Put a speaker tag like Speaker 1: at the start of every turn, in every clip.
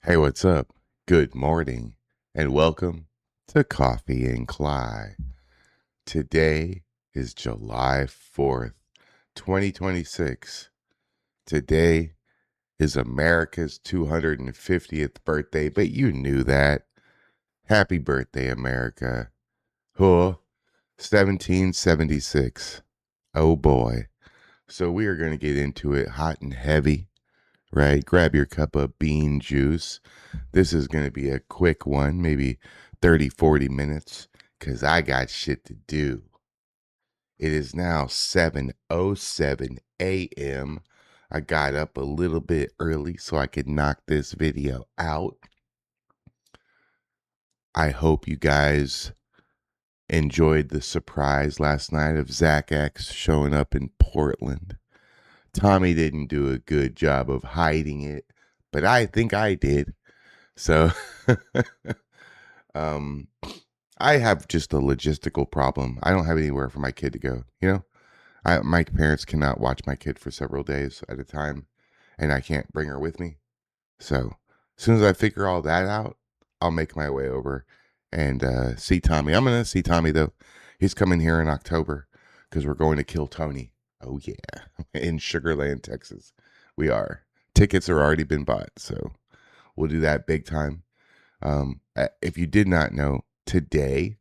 Speaker 1: Hey, what's up? Good morning and welcome to Coffee and Kly. Today is July 4th, 2026. Today is America's 250th birthday, but you knew that. Happy birthday, America. Huh? 1776. Oh boy. So we are going to get into it hot and heavy, right? Grab your cup of bean juice. This is going to be a quick one, maybe 30, 40 minutes, because I got shit to do. It is now 7:07 a.m. I got up a little bit early so I could knock this video out. I hope you guys enjoyed the surprise last night of Zach X showing up in Portland. Tommy didn't do a good job of hiding it, but I think I did. So um I have just a logistical problem. I don't have anywhere for my kid to go, my parents cannot watch my kid for several days at a time, and I can't bring her with me. So as soon as I figure all that out, I'll make my way over and see Tommy. I'm gonna see Tommy though. He's coming here in October because we're going to kill Tony. Oh yeah, in Sugarland, Texas. We are. Tickets are already been bought, so we'll do that big time. If you did not know, today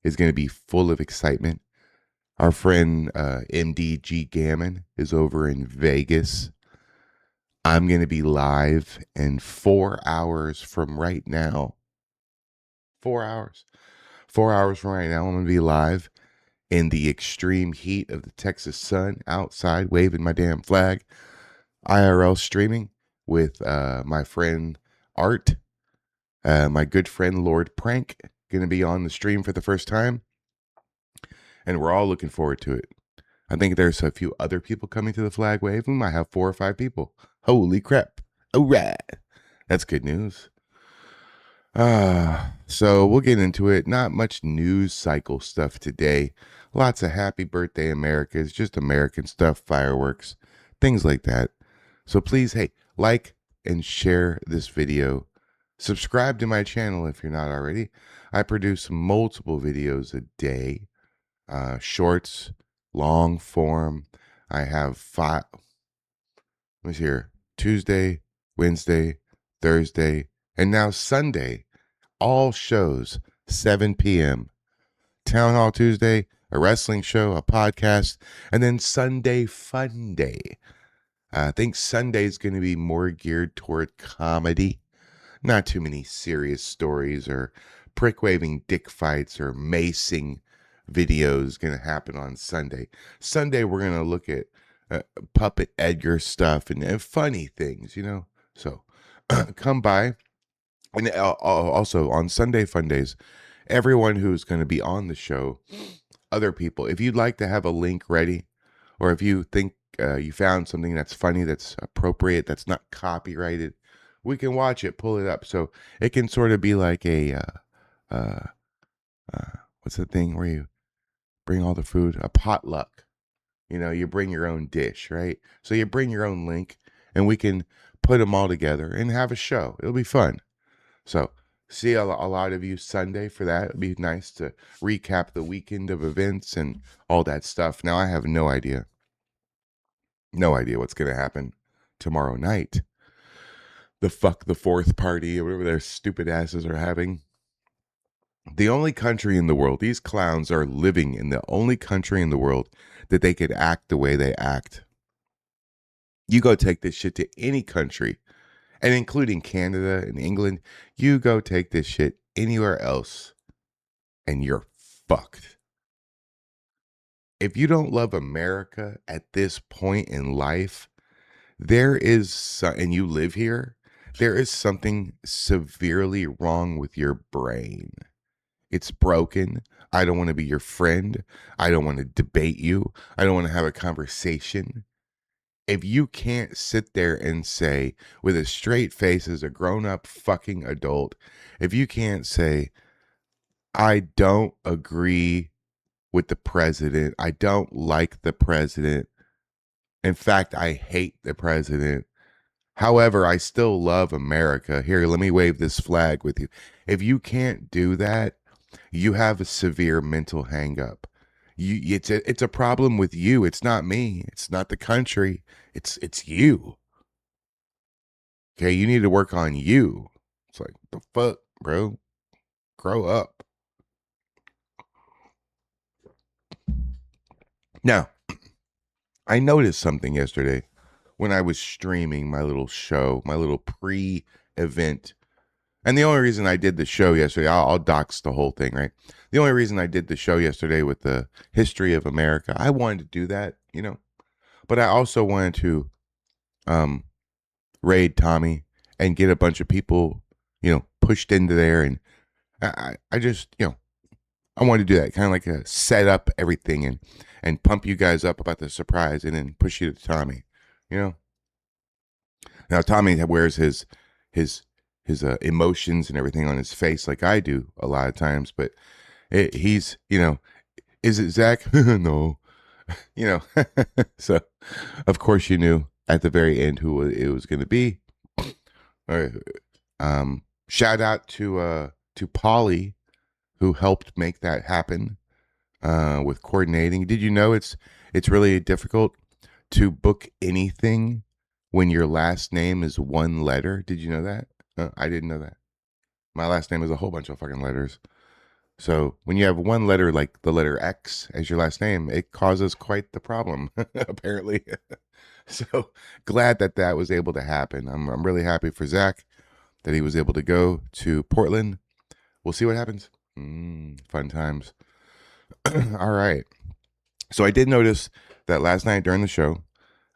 Speaker 1: is going to be full of excitement. Our friend MDG Gammon is over in Vegas. I'm going to be live in 4 hours from right now. 4 hours. 4 hours from right now, I'm going to be live in the extreme heat of the Texas sun outside, waving my damn flag. IRL streaming with my friend Art, my good friend Lord Prank, going to be on the stream for the first time. And we're all looking forward to it. I think there's a few other people coming to the flag wave. We might have 4 or 5 people. Holy crap. All right. That's good news. So we'll get into it. Not much news cycle stuff today. Lots of happy birthday Americas, just American stuff, fireworks, things like that. So please, hey, like and share this video. Subscribe to my channel if you're not already. I produce multiple videos a day. Shorts, long form. I have 5. Let me see here. Tuesday, Wednesday, Thursday, and now Sunday. All shows 7 p.m. Townhall Tuesday, a wrestling show, a podcast, and then Sunday Fun Day. I think Sunday's going to be more geared toward comedy. Not too many serious stories or prick waving dick fights or macing videos going to happen on Sunday. Sunday, we're going to look at Puppet Edgar stuff and funny things, So come by. And also on Sunday Fun Days, everyone who's going to be on the show, other people, if you'd like to have a link ready, or if you think you found something that's funny, that's appropriate, that's not copyrighted, we can watch it, pull it up. So it can sort of be like a, what's the thing where you bring all the food? A potluck. You bring your own dish, right? So you bring your own link and we can put them all together and have a show. It'll be fun. So see a lot of you Sunday for that. It'd be nice to recap the weekend of events and all that stuff. Now I have no idea what's going to happen tomorrow night. The fourth party or whatever their stupid asses are having. The only country in the world, these clowns are living in the only country in the world that they could act the way they act. You go take this shit to any country, and including Canada and England, you go take this shit anywhere else, and you're fucked. If you don't love America at this point in life, and you live here, there is something severely wrong with your brain. It's broken. I don't want to be your friend. I don't want to debate you. I don't want to have a conversation. If you can't sit there and say with a straight face as a grown-up fucking adult, if you can't say, I don't agree with the president, I don't like the president, in fact, I hate the president, However, I still love America. Here, let me wave this flag with you. If you can't do that, you have a severe mental hangup. It's a problem with you. It's not me. It's not the country. It's you. Okay, you need to work on you. It's like the fuck, bro. Grow up. Now, I noticed something yesterday when I was streaming my little show, my little pre-event. And the only reason I did the show yesterday, I'll dox the whole thing, right? The only reason I did the show yesterday with the history of America, I wanted to do that, but I also wanted to um, raid Tommy and get a bunch of people, pushed into there. And I just, I wanted to do that, kind of like a set up everything and pump you guys up about the surprise and then push you to Tommy, you know? Now, Tommy wears his emotions and everything on his face like I do a lot of times, but he's, is it Zach? No, so of course you knew at the very end who it was going to be. All right. Shout out to Polly, who helped make that happen with coordinating. Did you know it's really difficult to book anything when your last name is one letter? Did you know that? I didn't know that. My last name is a whole bunch of fucking letters. So when you have one letter, like the letter X as your last name, it causes quite the problem, apparently. So glad that was able to happen. I'm really happy for Zach that he was able to go to Portland. We'll see what happens. Fun times. All right. So I did notice that last night during the show,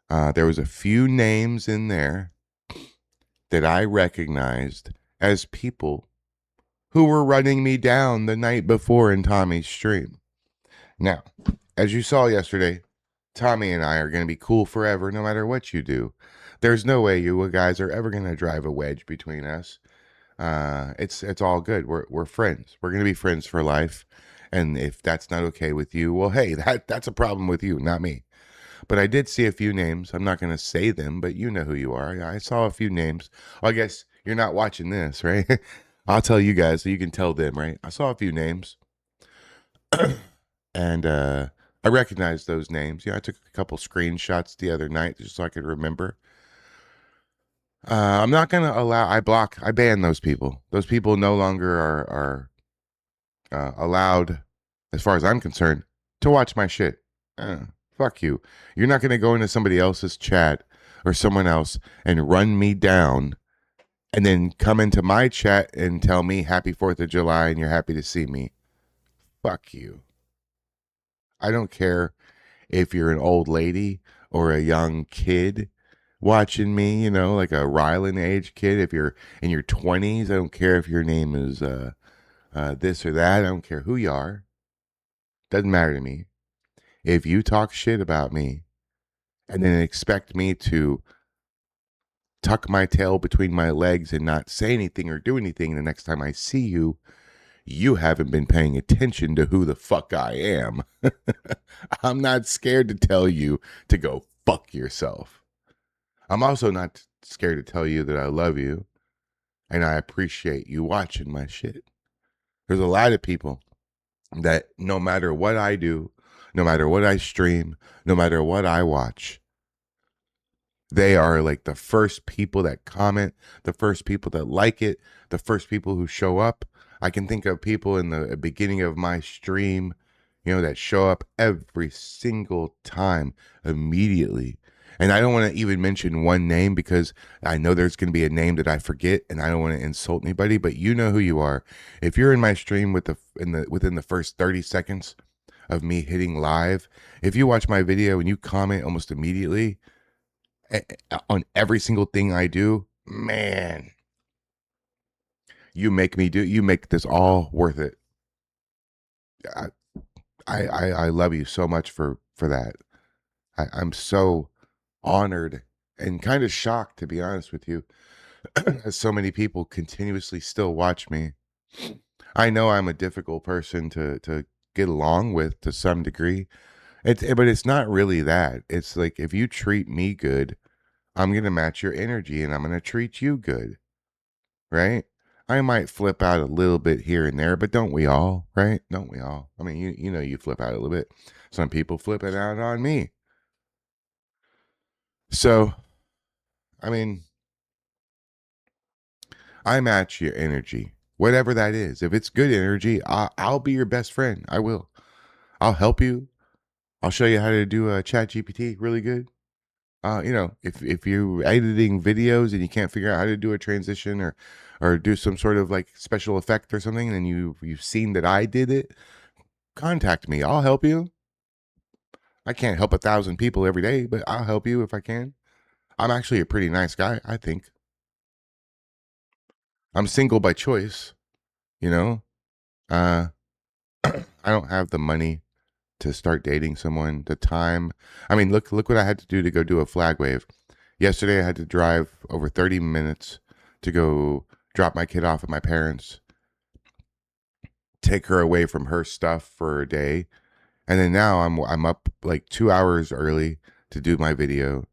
Speaker 1: there was a few names in there that I recognized as people who were running me down the night before in Tommy's stream. Now, as you saw yesterday, Tommy and I are going to be cool forever no matter what you do. There's no way you guys are ever going to drive a wedge between us. It's all good. We're friends. We're going to be friends for life. And if that's not okay with you, well, hey, that's a problem with you, not me. But I did see a few names. I'm not going to say them, but you know who you are. I saw a few names. Well, I guess you're not watching this, right? I'll tell you guys so you can tell them, right? I saw a few names. And I recognized those names. I took a couple screenshots the other night just so I could remember. I'm not going to allow, I ban those people. Those people no longer are allowed, as far as I'm concerned, to watch my shit. Fuck you. You're not going to go into somebody else's chat or someone else and run me down and then come into my chat and tell me happy 4th of July and you're happy to see me. Fuck you. I don't care if you're an old lady or a young kid watching me, like a Wrasslin age kid. If you're in your 20s, I don't care if your name is this or that. I don't care who you are. Doesn't matter to me. If you talk shit about me and then expect me to tuck my tail between my legs and not say anything or do anything the next time I see you, you haven't been paying attention to who the fuck I am. I'm not scared to tell you to go fuck yourself. I'm also not scared to tell you that I love you and I appreciate you watching my shit. There's a lot of people that no matter what I do, no matter what I stream, no matter what I watch, they are like the first people that comment, the first people that like it, the first people who show up. I can think of people in the beginning of my stream, that show up every single time immediately. And I don't want to even mention one name because I know there's going to be a name that I forget and I don't want to insult anybody, but you know who you are. If you're in my stream within the first 30 seconds of me hitting live, if you watch my video and you comment almost immediately on every single thing I do, man, you make this all worth it. I love you so much for that. I'm so honored and kind of shocked, to be honest with you, as so many people continuously still watch me. I know I'm a difficult person to get along with to some degree. But it's not really that. It's like if you treat me good, I'm going to match your energy and I'm going to treat you good, right? I might flip out a little bit here and there, but don't we all, right? Don't we all? I mean, you know you flip out a little bit. Some people flip it out on me. So, I mean, I match your energy, whatever that is. If it's good energy, I'll be your best friend. I will. I'll help you. I'll show you how to do a chat GPT really good. If you're editing videos and you can't figure out how to do a transition or do some sort of like special effect or something, and you've seen that I did it, contact me. I'll help you. I can't help 1,000 people every day, but I'll help you if I can. I'm actually a pretty nice guy, I think. I'm single by choice, you know. Uh, I don't have the money to start dating someone. The time, I mean, look what I had to do to go do a flag wave. Yesterday, I had to drive over 30 minutes to go drop my kid off at my parents, take her away from her stuff for a day, and then now I'm up like 2 hours early to do my video,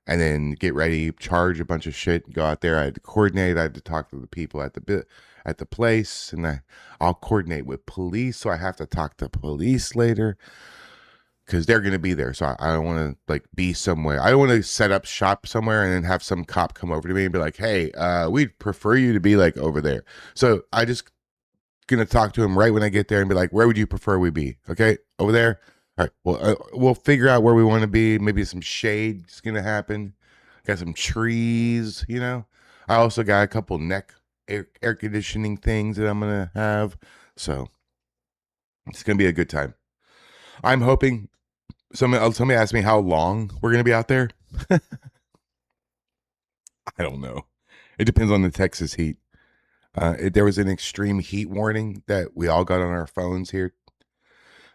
Speaker 1: and then get ready, charge a bunch of shit, go out there. I had to coordinate. I had to talk to the people at the place, and I'll coordinate with police, so I have to talk to police later because they're gonna be there. So I don't want to like be somewhere. I don't want to set up shop somewhere and then have some cop come over to me and be like, "Hey, we'd prefer you to be like over there." So I just gonna talk to him right when I get there and be like, "Where would you prefer we be?" Okay, over there. All right. Well, we'll figure out where we want to be. Maybe some shade is gonna happen. Got some trees. I also got a couple neck air conditioning things that I'm gonna have. So it's gonna be a good time. I'm hoping somebody asked me how long we're gonna be out there. I don't know. It depends on the Texas heat. There was an extreme heat warning that we all got on our phones here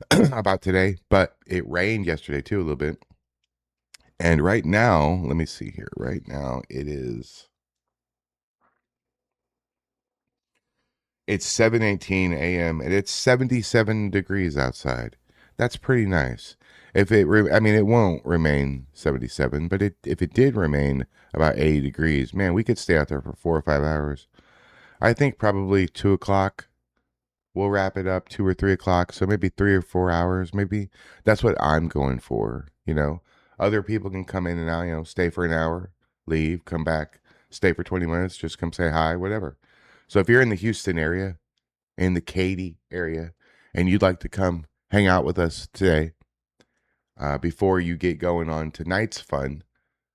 Speaker 1: about today, but it rained yesterday too a little bit. And right now, let me see here. Right now, it's 7:18 a.m. and it's 77 degrees outside. That's pretty nice. I mean, it won't remain 77, but if it did remain about 80 degrees, man, we could stay out there for 4 or 5 hours. I think probably 2 o'clock. We'll wrap it up 2 or 3 o'clock. So maybe 3 or 4 hours. Maybe that's what I'm going for. Other people can come in and out, stay for an hour, leave, come back, stay for 20 minutes, just come say hi, whatever. So if you're in the Houston area, in the Katy area, and you'd like to come hang out with us today, before you get going on tonight's fun,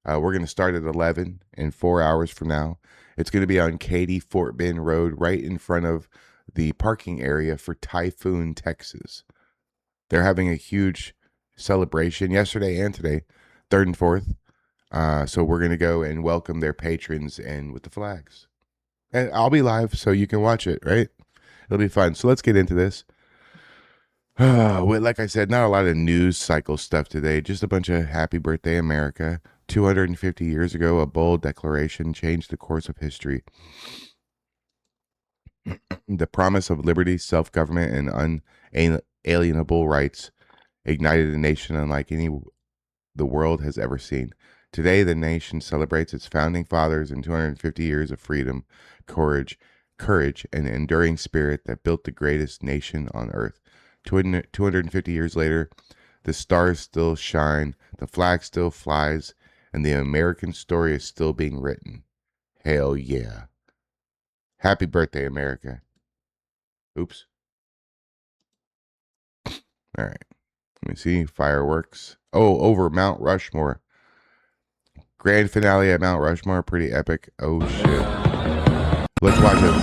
Speaker 1: we're going to start at 11 in 4 hours from now. It's going to be on Katy Fort Bend Road, right in front of the parking area for Typhoon, Texas. They're having a huge celebration yesterday and today, 3rd and 4th. So we're going to go and welcome their patrons in with the flags. And I'll be live so you can watch it, right? It'll be fun. So let's get into this. Well, like I said, not a lot of news cycle stuff today, just a bunch of happy birthday, America. 250 years ago, a bold declaration changed the course of history. The promise of liberty, self-government, and unalienable rights ignited a nation unlike any the world has ever seen. Today, the nation celebrates its founding fathers and 250 years of freedom, courage, and enduring spirit that built the greatest nation on earth. 250 years later, the stars still shine, the flag still flies, and the American story is still being written. Hell yeah. Happy birthday, America. Oops. All right. Let me see. Fireworks. Oh, over Mount Rushmore. Grand finale at Mount Rushmore. Pretty epic. Oh, shit. Let's watch it.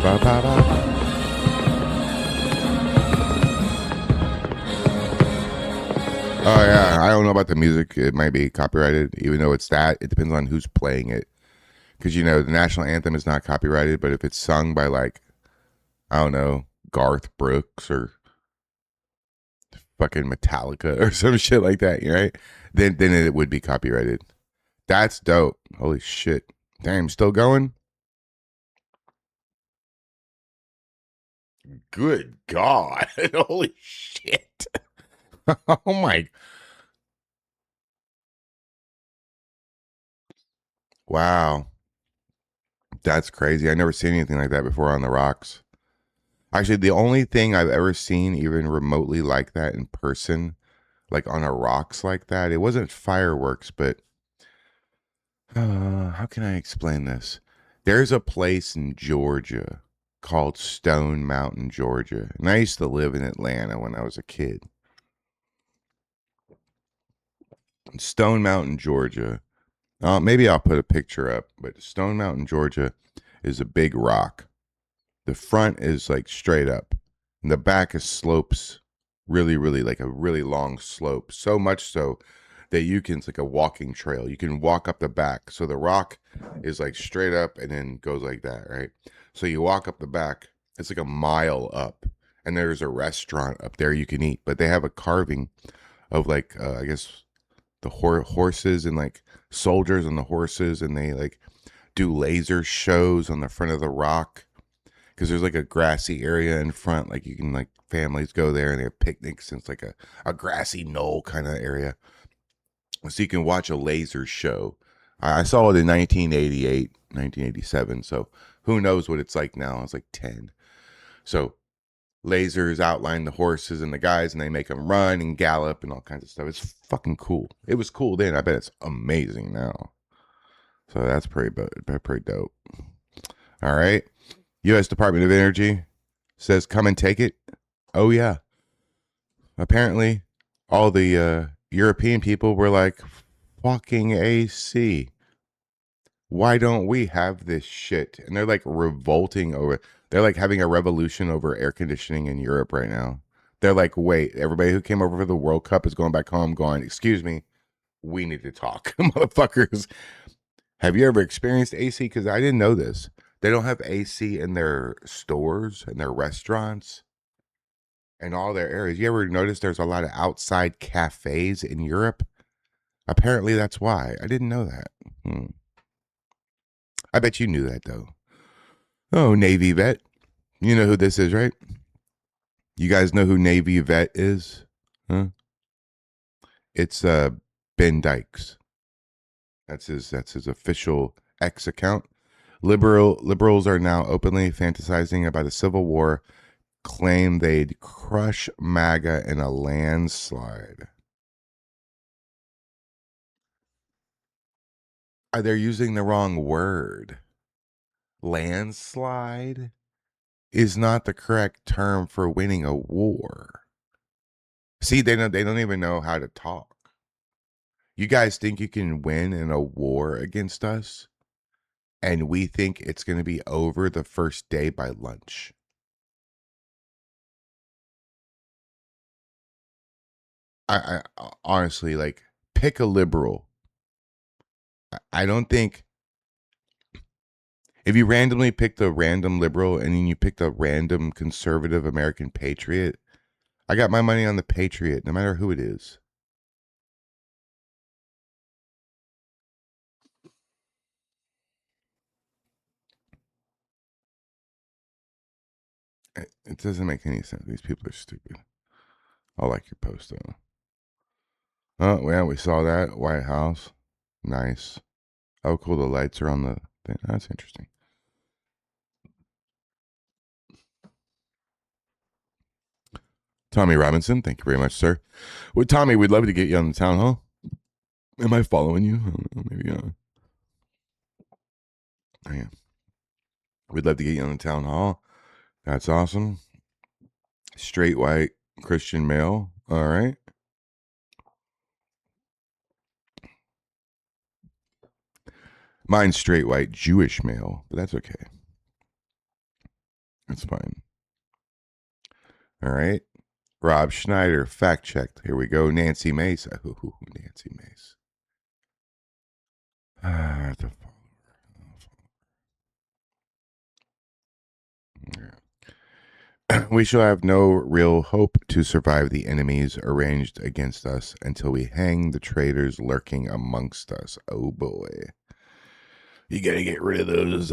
Speaker 1: Ba, ba, ba. Oh yeah, I don't know about the music. It might be copyrighted, even though it's that. It depends on who's playing it, because the national anthem is not copyrighted. But if it's sung by like, I don't know, Garth Brooks or fucking Metallica or some shit like that, right? Then it would be copyrighted. That's dope. Holy shit! Damn, still going? Good God. Holy shit. Oh my. Wow. That's crazy. I never seen anything like that before on the rocks. Actually, the only thing I've ever seen even remotely like that in person, like on a rocks like that, it wasn't fireworks, but how can I explain this? There's a place in Georgia called Stone Mountain, Georgia. And I used to live in Atlanta when I was a kid. Stone Mountain, Georgia. Maybe I'll put a picture up, but Stone Mountain, Georgia is a big rock. The front is like straight up, and the back is slopes, really, really like a really long slope. So much so that you can, it's like a walking trail. You can walk up the back. So the rock is like straight up and then goes like that, right? So you walk up the back, it's like a mile up, and there's a restaurant up there you can eat, but they have a carving of like, I guess the horses and like soldiers on the horses, and they like do laser shows on the front of the rock because there's like a grassy area in front. Like you can like families go there and they have picnics. And it's like a grassy knoll kind of area. So you can watch a laser show. I saw it in 1988, 1987. So who knows what it's like now? I was like 10. So lasers outline the horses and the guys and they make them run and gallop and all kinds of stuff. It's fucking cool. It was cool then. I bet it's amazing now. So that's pretty dope. All right. U.S. Department of Energy says, come and take it. Oh, yeah. Apparently, all the European people were like, fucking AC. Why don't we have this shit? And they're like revolting over it. They're like having a revolution over air conditioning in Europe right now. They're like, wait, everybody who came over for the World Cup is going back home going, excuse me, we need to talk, motherfuckers. Have you ever experienced AC? Because I didn't know this. They don't have AC in their stores and their restaurants and all their areas. You ever notice there's a lot of outside cafes in Europe? Apparently that's why. I didn't know that. I bet you knew that though. Oh, Navy vet. You know who this is, right? You guys know who Navy vet is? Huh? It's Ben Dykes. That's his official X account. Liberals are now openly fantasizing about a civil war, claim they'd crush MAGA in a landslide. They're using the wrong word. Landslide is not the correct term for winning a war. See, they don't even know how to talk. You guys think you can win in a war against us? And we think it's going to be over the first day by lunch. I honestly, like, pick a liberal. I don't think if you randomly picked a random liberal and then you picked a random conservative American patriot, I got my money on the patriot, no matter who it is. It doesn't make any sense. These people are stupid. I like your post though. Oh, yeah, we saw that. White House. Nice. Oh, cool. The lights are on the thing. That's interesting. Tommy Robinson, thank you very much, sir. Well, Tommy, we'd love to get you on the town hall. Am I following you? I don't know, maybe. Oh, yeah. We'd love to get you on the town hall. That's awesome. Straight white Christian male. All right. Mine's straight white Jewish male, but that's okay. That's fine. All right. Rob Schneider, fact checked. Here we go. Nancy Mace. Ooh, Nancy Mace. We shall have no real hope to survive the enemies arranged against us until we hang the traitors lurking amongst us. Oh boy. You gotta get rid of those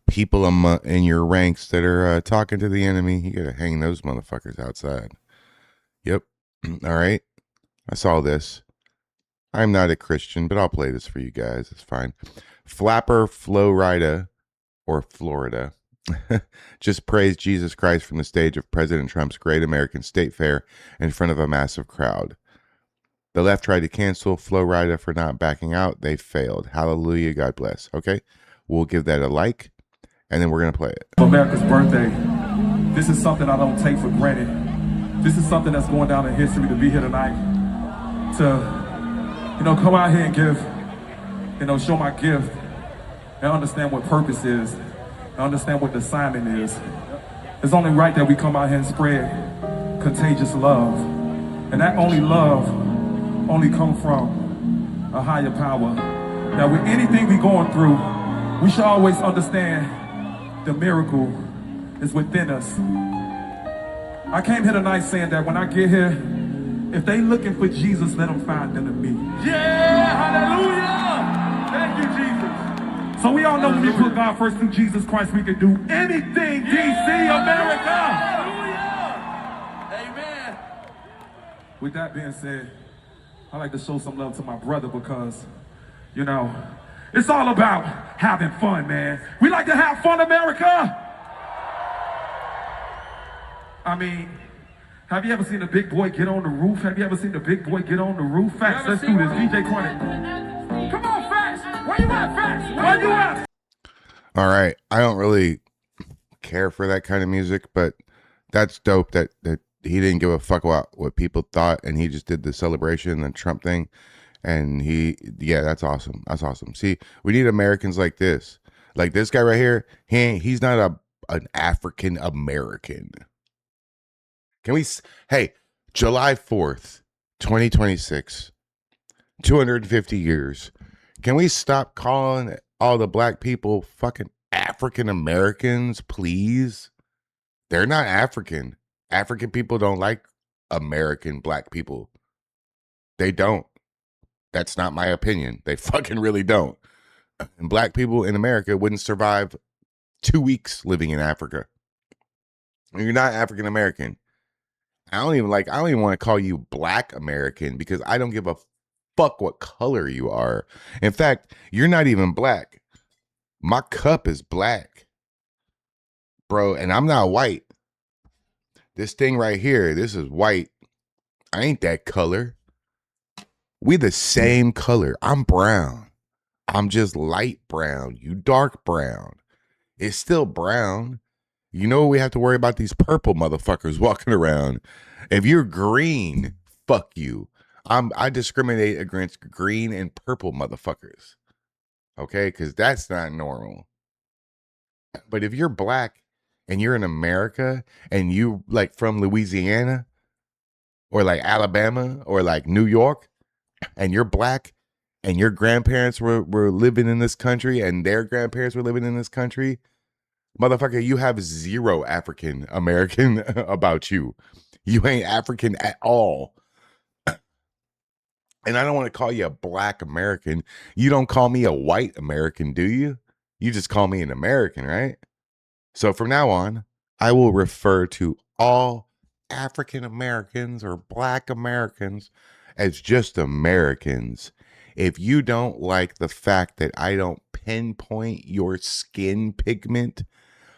Speaker 1: people in your ranks that are talking to the enemy. You gotta hang those motherfuckers outside. Yep. All right. I saw this. I'm not a Christian, but I'll play this for you guys. It's fine. Flapper Florida or Florida just praised Jesus Christ from the stage of President Trump's Great American State Fair in front of a massive crowd. The left tried to cancel Florida for not backing out. They failed. Hallelujah. God bless. Okay. We'll give that a like, and then we're going to play it.
Speaker 2: America's birthday. This is something I don't take for granted. This is something that's going down in history to be here tonight. To, come out here and give, show my gift and understand what purpose is, and understand what the assignment is. It's only right that we come out here and spread contagious love. And that only love only comes from a higher power. That with anything we're going through, we should always understand the miracle is within us. I came here tonight saying that when I get here, if they looking for Jesus, let them find them in me. Yeah, hallelujah! Thank you, Jesus. So we all know when we put God first through Jesus Christ, we can do anything, DC, America! Hallelujah! Amen. With that being said, I like to show some love to my brother because, it's all about having fun, man. We like to have fun, America! I mean, have you ever seen a big boy get on the roof? Have you ever seen a big boy get on the roof? Facts, let's do this. DJ Chronic. Come on, Facts. Where you at, Facts? Where you at?
Speaker 1: All right. I don't really care for that kind of music, but that's dope that he didn't give a fuck about what people thought, and he just did the celebration and Trump thing. And that's awesome. That's awesome. See, we need Americans like this. Like this guy right here, he's not an African American. Hey, July 4th, 2026, 250 years. Can we stop calling all the black people fucking African Americans, please? They're not African. African people don't like American black people. They don't. That's not my opinion. They fucking really don't. And black people in America wouldn't survive 2 weeks living in Africa. You're not African American. I don't even want to call you Black American because I don't give a fuck what color you are. In fact, you're not even black. My cup is black, bro, and I'm not white. This thing right here, this is white. I ain't that color. We the same color. I'm brown. I'm just light brown. You dark brown. It's still brown. You know we have to worry about these purple motherfuckers walking around. If you're green, fuck you. I discriminate against green and purple motherfuckers. Okay? Because that's not normal. But if you're black and you're in America and you like from Louisiana or like Alabama or like New York and you're black and your grandparents were living in this country and their grandparents were living in this country, motherfucker, you have zero African American about you. You ain't African at all. And I don't want to call you a Black American. You don't call me a white American, do you? You just call me an American, right? So from now on, I will refer to all African Americans or Black Americans as just Americans. If you don't like the fact that I don't pinpoint your skin pigment,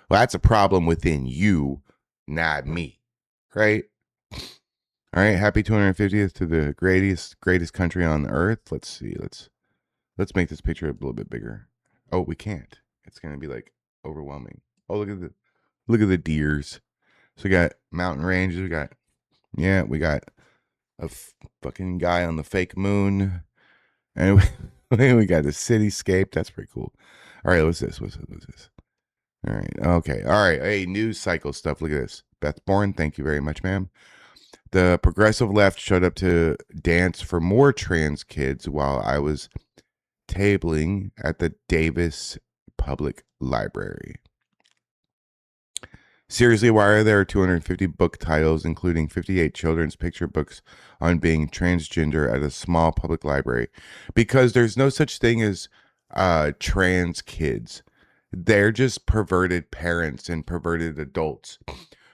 Speaker 1: well, that's a problem within you, not me, right? All right, happy 250th to the greatest country on earth. Let's see, let's make this picture a little bit bigger. Oh, we can't. It's gonna be like overwhelming. Oh, look at the deers. So we got mountain ranges. We got a fucking guy on the fake moon, and we got the cityscape. That's pretty cool. All right, what's this? All right, okay, all right. Hey, news cycle stuff. Look at this. Beth Bourne, thank you very much, ma'am. The progressive left showed up to dance for more trans kids while I was tabling at the Davis Public Library. Seriously, why are there 250 book titles, including 58 children's picture books on being transgender at a small public library? Because there's no such thing as trans kids. They're just perverted parents and perverted adults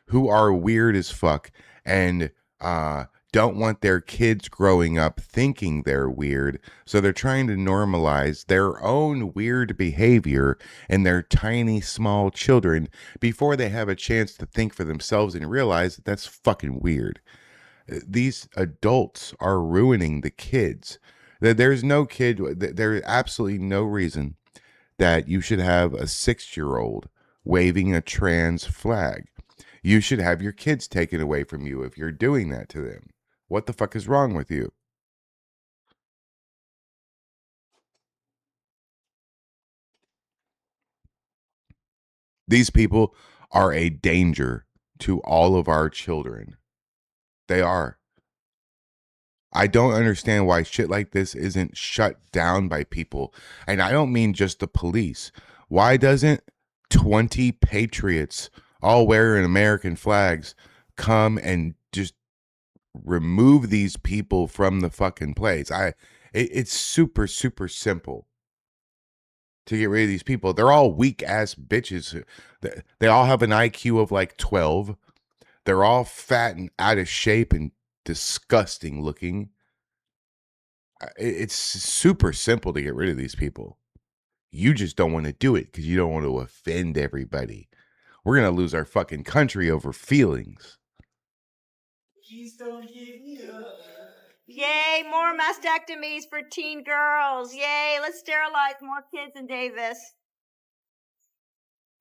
Speaker 1: who are weird as fuck and don't want their kids growing up thinking they're weird. So they're trying to normalize their own weird behavior in their tiny, small children before they have a chance to think for themselves and realize that that's fucking weird. These adults are ruining the kids. There's no kid, there's absolutely no reason that you should have a 6-year-old waving a trans flag. You should have your kids taken away from you if you're doing that to them. What the fuck is wrong with you? These people are a danger to all of our children. They are. I don't understand why shit like this isn't shut down by people. And I don't mean just the police. Why doesn't 20 patriots all wearing American flags come and just remove these people from the fucking place? It's super, super simple to get rid of these people. They're all weak ass bitches. They all have an IQ of like 12. They're all fat and out of shape and disgusting looking. It's super simple to get rid of these people. You just don't want to do it because you don't want to offend everybody. We're going to lose our fucking country over feelings.
Speaker 3: Yay, more mastectomies for teen girls. Yay, let's sterilize more kids in Davis.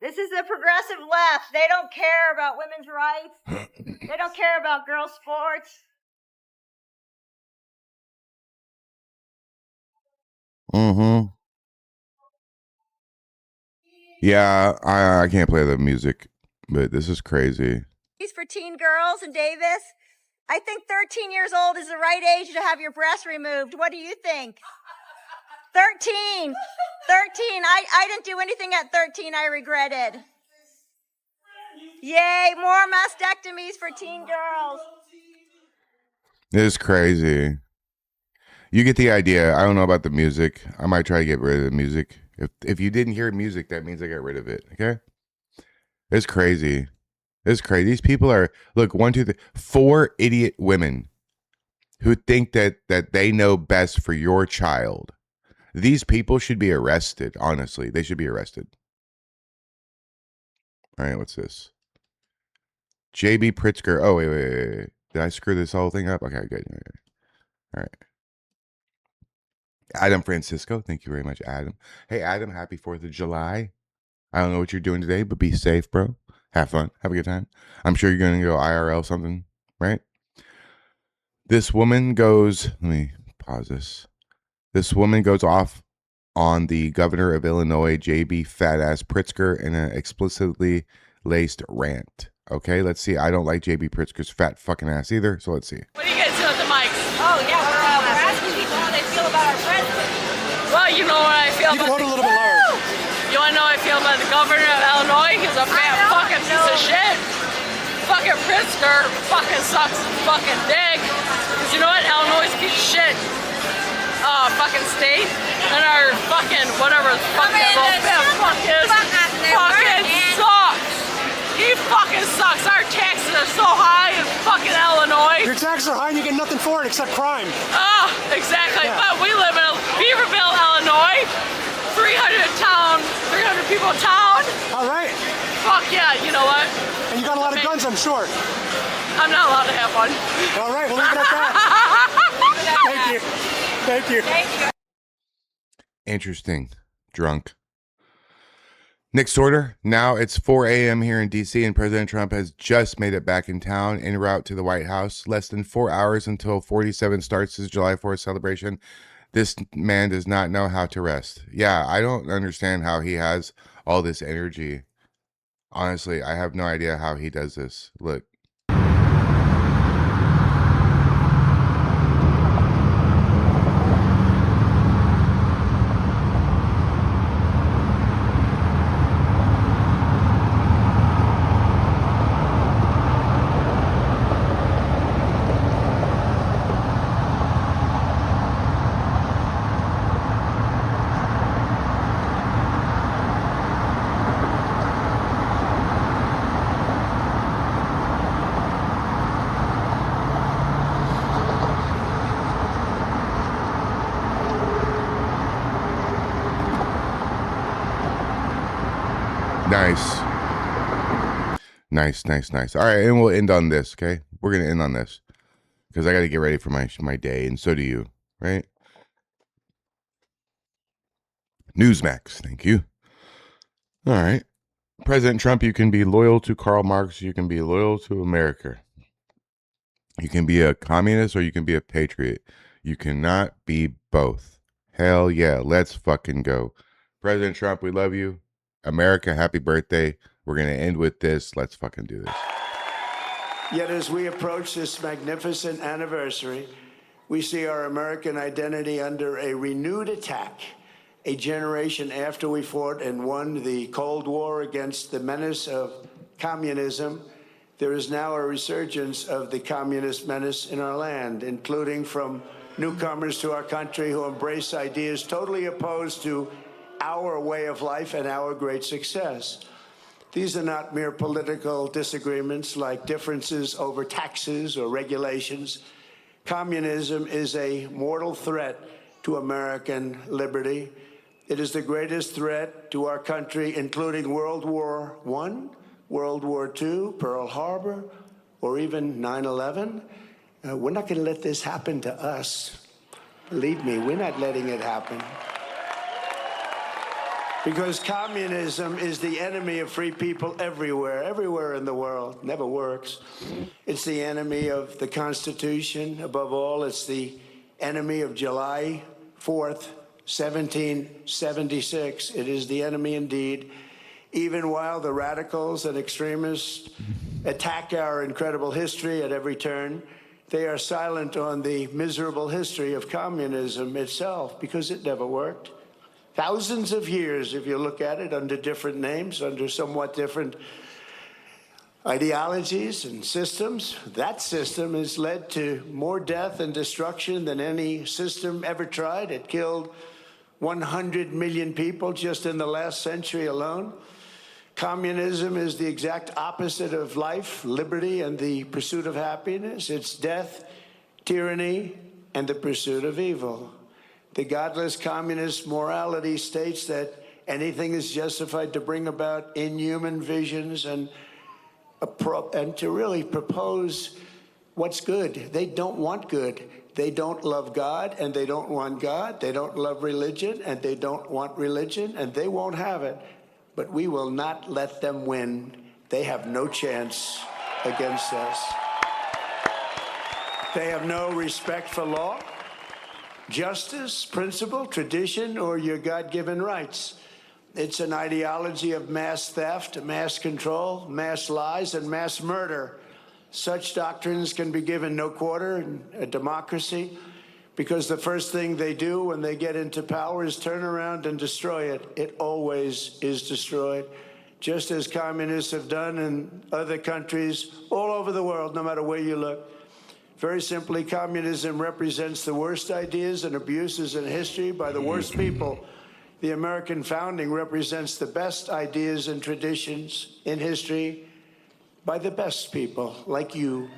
Speaker 3: This is the progressive left. They don't care about women's rights. They don't care about girls' sports.
Speaker 1: Mm-hmm. Yeah, I can't play the music, but this is crazy.
Speaker 3: These for teen girls in Davis. I think 13 years old is the right age to have your breasts removed. What do you think? 13. 13. I didn't do anything at 13 I regretted. Yay, more mastectomies for teen girls.
Speaker 1: This is crazy. You get the idea. I don't know about the music. I might try to get rid of the music. If you didn't hear music, that means I got rid of it. Okay? It's crazy. It's crazy. These people are, look, 1, 2, 3, 4 idiot women who think that they know best for your child. These people should be arrested. Honestly, they should be arrested. All right, what's this? JB Pritzker. Oh, wait. Did I screw this whole thing up? Okay, good. All right. Adam Francisco. Thank you very much, Adam. Hey, Adam, happy 4th of July. I don't know what you're doing today, but be safe, bro. Have fun. Have a good time. I'm sure you're going to go IRL something, right? This woman goes, let me pause this. This woman goes off on the governor of Illinois, JB Fat Ass Pritzker, in an explicitly laced rant. Okay, let's see. I don't like JB Pritzker's fat fucking ass either, so let's see.
Speaker 4: What do you guys do with the mics?
Speaker 3: Oh, yeah, we're asking people how they feel about our president.
Speaker 4: Well, you know what I feel
Speaker 5: You can
Speaker 4: about.
Speaker 5: hold it a little bit lower.
Speaker 4: You want to know how I feel about the governor of Illinois? He's a fat fucking piece of shit. Fucking Pritzker fucking sucks his fucking dick. Cause you know what? Illinois is a piece of shit. Fucking state. And our fucking whatever the fuck that little fat fuck is fucking sucks. He fucking sucks. Our taxes are so high in fucking Illinois.
Speaker 5: Your taxes are high and you get nothing for it except crime.
Speaker 4: Exactly.
Speaker 5: Yeah.
Speaker 4: But we live in Beaverville, Illinois. 300 people town.
Speaker 5: All right.
Speaker 4: Fuck yeah, you know what?
Speaker 5: And you got a lot of guns, I'm sure.
Speaker 4: I'm not allowed to have one.
Speaker 5: All right, we'll leave it at that. Thank you. Thank you.
Speaker 3: Thank you.
Speaker 1: Interesting. Drunk. Next order. Now it's 4 a.m. here in D.C. and President Trump has just made it back in town en route to the White House. Less than 4 hours until 47 starts his July 4th celebration. This man does not know how to rest. Yeah, I don't understand how he has all this energy. Honestly, I have no idea how he does this. Look. Nice. Nice. All right, and we'll end on this, okay? We're going to end on this because I got to get ready for my day, and so do you, right? Newsmax, thank you. All right. President Trump, you can be loyal to Karl Marx. You can be loyal to America. You can be a communist or you can be a patriot. You cannot be both. Hell yeah, let's fucking go. President Trump, we love you. America, happy birthday. We're going to end with this. Let's fucking do this.
Speaker 6: Yet as we approach this magnificent anniversary, we see our American identity under a renewed attack. A generation after we fought and won the Cold War against the menace of communism, there is now a resurgence of the communist menace in our land, including from newcomers to our country who embrace ideas totally opposed to our way of life and our great success. These are not mere political disagreements like differences over taxes or regulations. Communism is a mortal threat to American liberty. It is the greatest threat to our country, including World War I, World War II, Pearl Harbor, or even 9/11. We're not going to let this happen to us. Believe me, we're not letting it happen. Because communism is the enemy of free people everywhere in the world. Never works. It's the enemy of the Constitution. Above all, it's the enemy of July 4th, 1776. It is the enemy indeed. Even while the radicals and extremists attack our incredible history at every turn, they are silent on the miserable history of communism itself because it never worked. Thousands of years, if you look at it, under different names, under somewhat different ideologies and systems, that system has led to more death and destruction than any system ever tried. It killed 100 million people just in the last century alone. Communism is the exact opposite of life, liberty, and the pursuit of happiness. It's death, tyranny, and the pursuit of evil. The godless communist morality states that anything is justified to bring about inhuman visions and to really propose what's good. They don't want good. They don't love God, and they don't want God. They don't love religion, and they don't want religion, and they won't have it. But we will not let them win. They have no chance against us. They have no respect for law, justice, principle, tradition, or your God-given rights. It's an ideology of mass theft, mass control, mass lies, and mass murder. Such doctrines can be given no quarter in a democracy because the first thing they do when they get into power is turn around and destroy it. It always is destroyed, just as communists have done in other countries all over the world, no matter where you look. Very simply, communism represents the worst ideas and abuses in history by the worst people. The American founding represents the best ideas and traditions in history by the best people like you.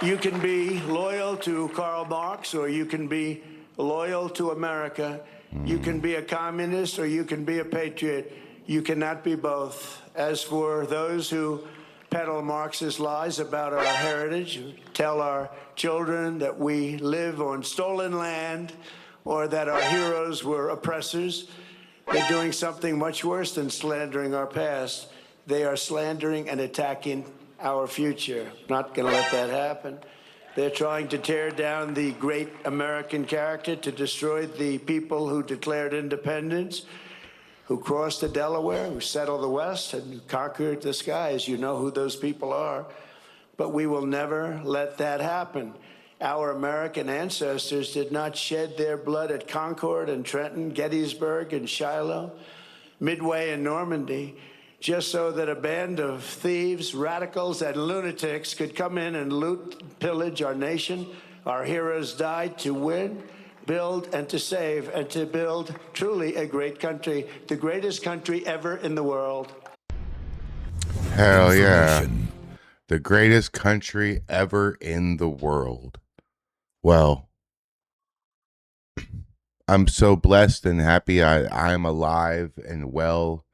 Speaker 6: You can be loyal to Karl Marx, or you can be loyal to America. You can be a communist, or you can be a patriot. You cannot be both. As for those who peddle Marxist lies about our heritage, tell our children that we live on stolen land or that our heroes were oppressors, they're doing something much worse than slandering our past. They are slandering and attacking our future. Not going to let that happen. They're trying to tear down the great American character, to destroy the people who declared independence, who crossed the Delaware, who settled the West, and who conquered the skies. You know who those people are. But we will never let that happen. Our American ancestors did not shed their blood at Concord and Trenton, Gettysburg and Shiloh, Midway and Normandy, just so that a band of thieves, radicals, and lunatics could come in and loot, pillage our nation. Our heroes died to win, build, and to save, and to build truly a great country, the greatest country ever in the world.
Speaker 1: Hell yeah. The greatest country ever in the world. Well, I'm so blessed and happy I'm alive and well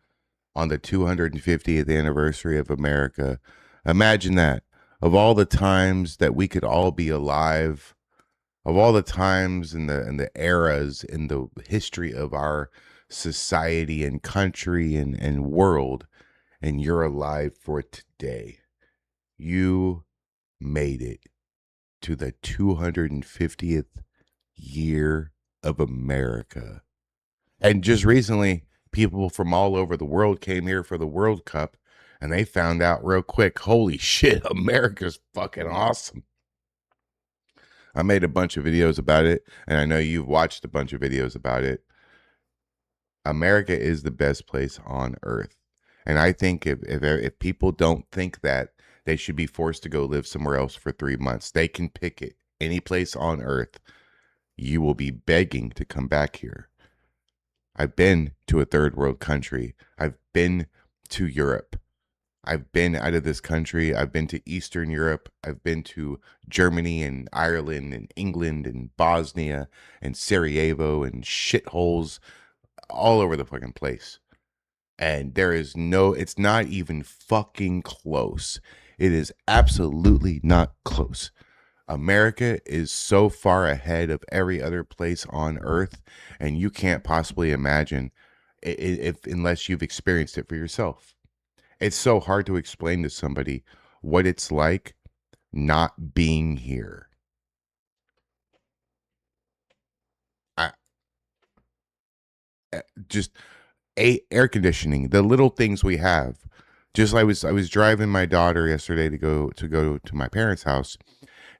Speaker 1: on the 250th anniversary of America. Imagine that. Of all the times that we could all be alive, of all the times and the eras in the history of our society and country and world, and you're alive for today. You made it to the 250th year of America. And just recently, people from all over the world came here for the World Cup, and they found out real quick, holy shit, America's fucking awesome. I made a bunch of videos about it, and I know you've watched a bunch of videos about it. America is the best place on earth. And I think if people don't think that, they should be forced to go live somewhere else for 3 months. They can pick it. Any place on earth, you will be begging to come back here. I've been to a third world country. I've been to Europe. I've been out of this country. I've been to Eastern Europe. I've been to Germany and Ireland and England and Bosnia and Sarajevo and shitholes all over the fucking place. And it's not even fucking close. It is absolutely not close. America is so far ahead of every other place on earth, and you can't possibly imagine if unless you've experienced it for yourself. It's so hard to explain to somebody what it's like not being here. I just air conditioning, the little things we have. Just I was driving my daughter yesterday to go to my parents' house,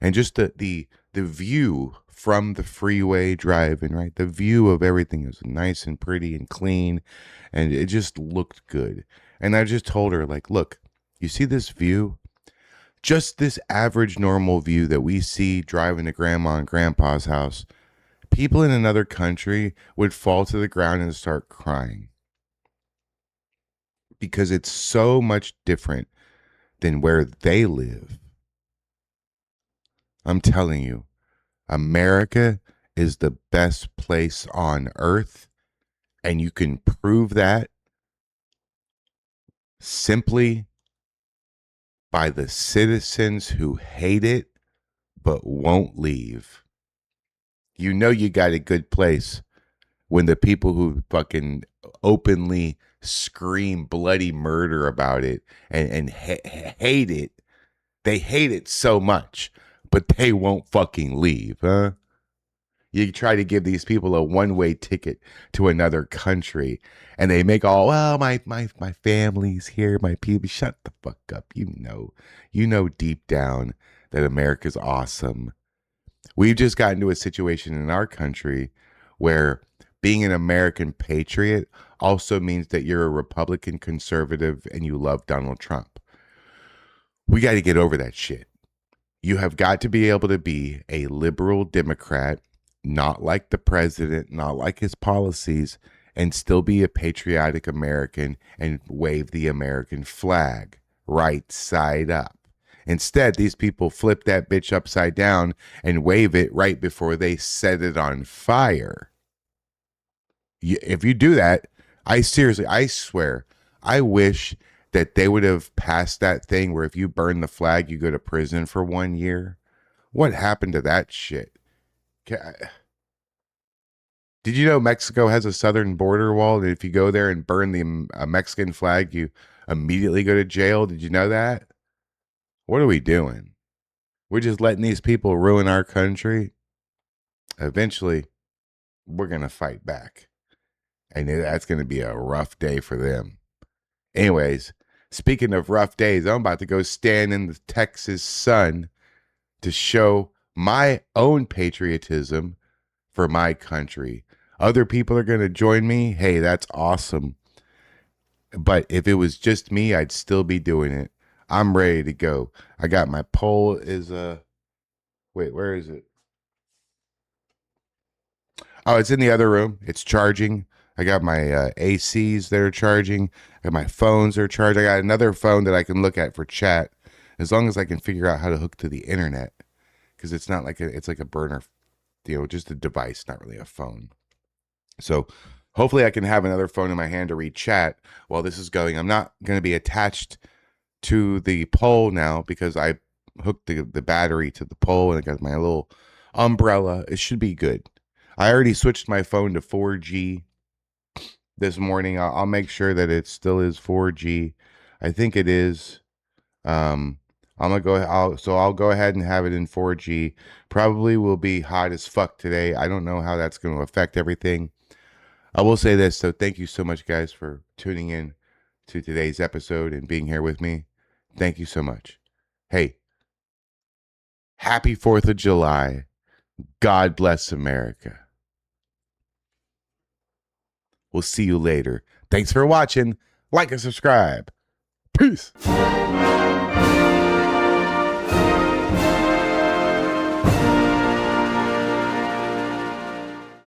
Speaker 1: and just the view from the freeway driving, right? The view of everything is nice and pretty and clean, and it just looked good. And I just told her, like, look, you see this view? Just this average normal view that we see driving to grandma and grandpa's house. People in another country would fall to the ground and start crying because it's so much different than where they live. I'm telling you, America is the best place on earth, and you can prove that simply by the citizens who hate it but won't leave. You know you got a good place when the people who fucking openly scream bloody murder about it and hate it, they hate it so much, but they won't fucking leave, huh? You try to give these people a one-way ticket to another country, and they make all, well, my family's here, my people. Shut the fuck up. You know deep down that America's awesome. We've just gotten to a situation in our country where being an American patriot also means that you're a Republican conservative and you love Donald Trump. We got to get over that shit. You have got to be able to be a liberal Democrat, not like the president, not like his policies, and still be a patriotic American and wave the American flag right side up. Instead, these people flip that bitch upside down and wave it right before they set it on fire. If you do that, I swear, I wish that they would have passed that thing where if you burn the flag, you go to prison for 1 year. What happened to that shit? Did you know Mexico has a southern border wall? And if you go there and burn the Mexican flag, you immediately go to jail? Did you know that? What are we doing? We're just letting these people ruin our country. Eventually, we're going to fight back. And that's going to be a rough day for them. Anyways, speaking of rough days, I'm about to go stand in the Texas sun to show my own patriotism for my country. Other people are going to join me. Hey, that's awesome. But if it was just me, I'd still be doing it. I'm ready to go. I got my pole wait, where is it? Oh, it's in the other room. It's charging. I got my ACs that are charging. I got my phones that are charged. I got another phone that I can look at for chat, as long as I can figure out how to hook to the internet, because it's not like it's like a burner, just a device, not really a phone. So hopefully I can have another phone in my hand to read chat while this is going. I'm not going to be attached to the pole now because I hooked the battery to the pole and I got my little umbrella. It should be good. I already switched my phone to 4G this morning. I'll make sure that it still is 4G. I think it is. I'm gonna go. I'll go ahead and have it in 4G. Probably will be hot as fuck today. I don't know how that's going to affect everything. I will say this. So thank you so much, guys, for tuning in to today's episode and being here with me. Thank you so much. Hey, happy 4th of July. God bless America. We'll see you later. Thanks for watching. Like and subscribe. Peace.